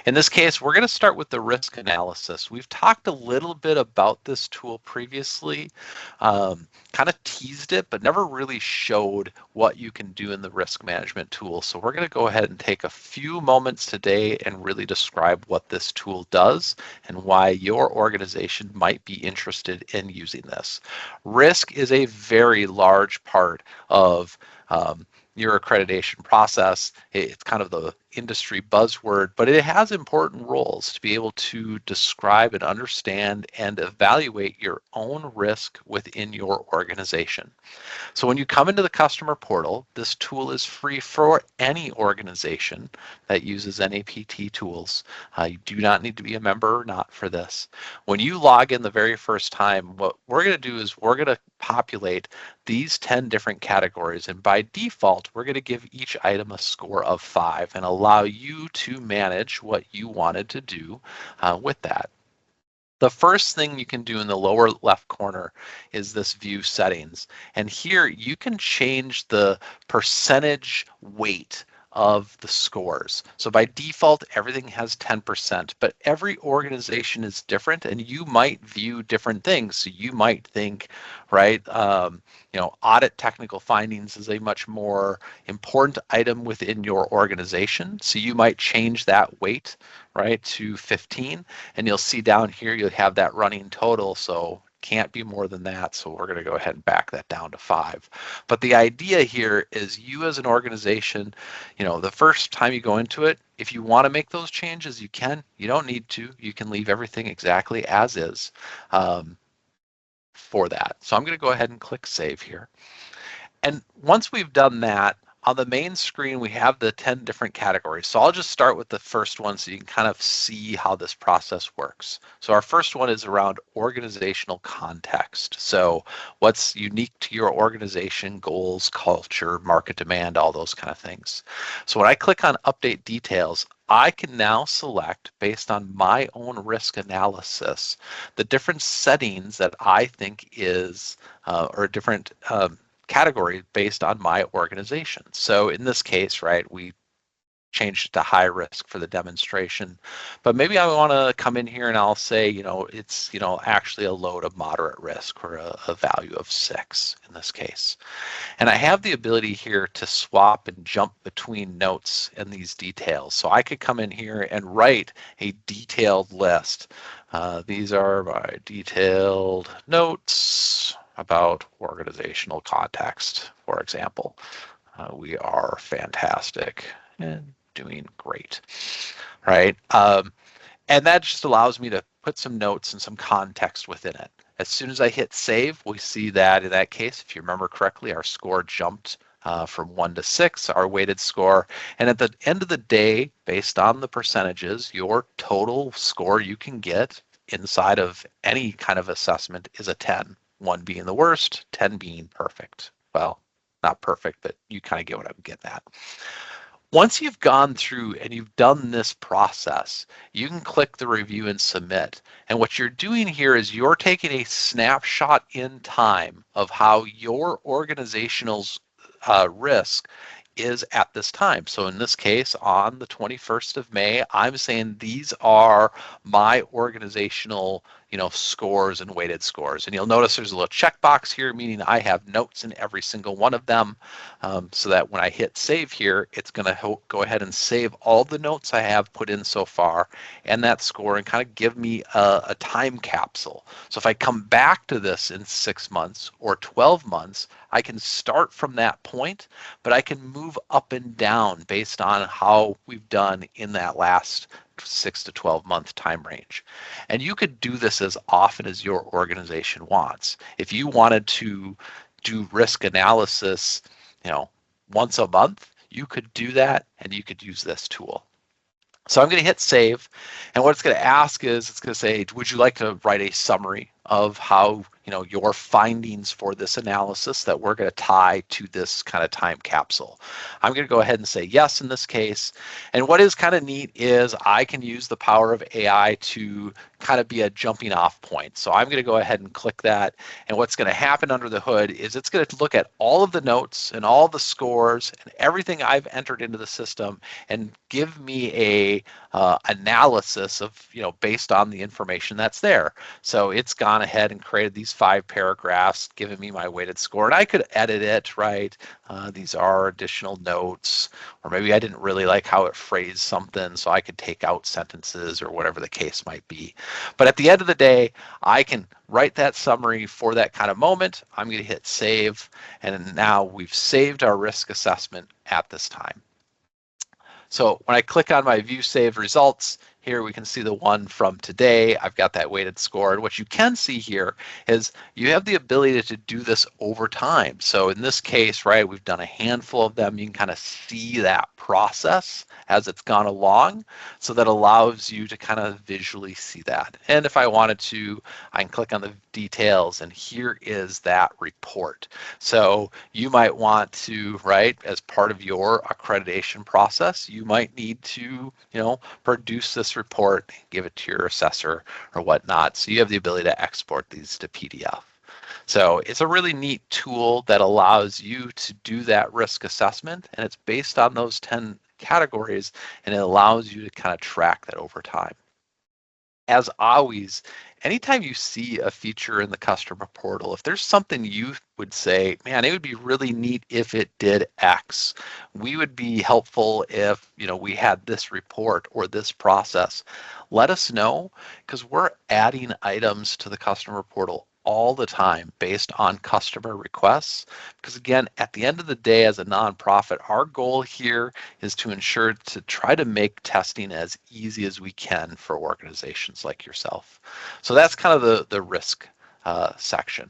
In this case, we're going to start with the risk analysis. We've talked a little bit about this tool previously, kind of teased it, but never really showed what you can do in the risk management tool. So we're going to go ahead and take a few moments today and really describe what this tool does and why your organization might be interested in using this. Risk is a very large part of your accreditation process. It's kind of the industry buzzword, but it has important roles to be able to describe and understand and evaluate your own risk within your organization. So when you come into the customer portal, this tool is free for any organization that uses NAPT tools. You do not need to be a member or not for this. When you log in the very first time, what we're going to do is we're going to populate these 10 different categories, and by default we're going to give each item a score of 5 and allow you to manage what you wanted to do with that. The first thing you can do in the lower left corner is this view settings, and here you can change the percentage weight of the scores. So by default, everything has 10%, but every organization is different and you might view different things. So you might think, right, audit technical findings is a much more important item within your organization. So you might change that weight, right, to 15, and you'll see down here, you'll have that running total. So can't be more than that, so we're going to go ahead and back that down to 5. But the idea here is you as an organization, the first time you go into it, if you want to make those changes, you can. You don't need to. You can leave everything exactly as is for that. So I'm going to go ahead and click Save here. And once we've done that, on the main screen, we have the 10 different categories. So I'll just start with the first one so you can kind of see how this process works. So our first one is around organizational context. So what's unique to your organization, goals, culture, market demand, all those kind of things. So when I click on Update Details, I can now select, based on my own risk analysis, the different settings that I think is, or different category based on my organization. So in this case, right, we changed it to high risk for the demonstration, but maybe I want to come in here and I'll say, it's, actually a low to moderate risk, or a value of 6 in this case. And I have the ability here to swap and jump between notes and these details. So I could come in here and write a detailed list. These are my detailed notes about organizational context, for example. We are fantastic and doing great, right? And that just allows me to put some notes and some context within it. As soon as I hit save, we see that in that case, if you remember correctly, our score jumped from 1 to 6, our weighted score. And at the end of the day, based on the percentages, your total score you can get inside of any kind of assessment is a 10. 1 being the worst, 10 being perfect. Well, not perfect, but you kind of get what I'm getting at. Once you've gone through and you've done this process, you can click the review and submit. And what you're doing here is you're taking a snapshot in time of how your organizational's risk is at this time. So in this case, on the 21st of May, I'm saying these are my organizational scores and weighted scores. And you'll notice there's a little checkbox here, meaning I have notes in every single one of them, so that when I hit save here, it's going to go ahead and save all the notes I have put in so far and that score, and kind of give me a time capsule. So if I come back to this in 6 months or 12 months, I can start from that point, but I can move up and down based on how we've done in that last 6 to 12 month time range. And you could do this as often as your organization wants. If you wanted to do risk analysis, once a month, you could do that, and you could use this tool. So I'm going to hit save, and what it's going to ask is, it's going to say, would you like to write a summary of how your findings for this analysis that we're going to tie to this kind of time capsule. I'm going to go ahead and say yes in this case. And what is kind of neat is I can use the power of AI to kind of be a jumping off point. So I'm going to go ahead and click that. And what's going to happen under the hood is it's going to look at all of the notes and all the scores and everything I've entered into the system and give me a analysis of, based on the information that's there. So it's gone ahead and created these 5 paragraphs, giving me my weighted score, and I could edit it, right? These are additional notes, or maybe I didn't really like how it phrased something, so I could take out sentences or whatever the case might be. But at the end of the day, I can write that summary for that kind of moment. I'm going to hit save, and now we've saved our risk assessment at this time. So when I click on my view saved results, here we can see the one from today. I've got that weighted score. And what you can see here is you have the ability to do this over time. So in this case, right, we've done a handful of them. You can kind of see that process as it's gone along. So that allows you to kind of visually see that. And if I wanted to, I can click on the details, and here is that report. So you might want to, right, as part of your accreditation process, you might need to, produce this report, give it to your assessor or whatnot. So you have the ability to export these to PDF. So it's a really neat tool that allows you to do that risk assessment, and it's based on those 10 categories, and it allows you to kind of track that over time. As always, anytime you see a feature in the customer portal, if there's something you would say, man, it would be really neat if it did X, we would be helpful if we had this report or this process, let us know, because we're adding items to the customer portal all the time based on customer requests. Because again, at the end of the day, as a nonprofit, our goal here is to ensure to try to make testing as easy as we can for organizations like yourself. So that's kind of the risk section.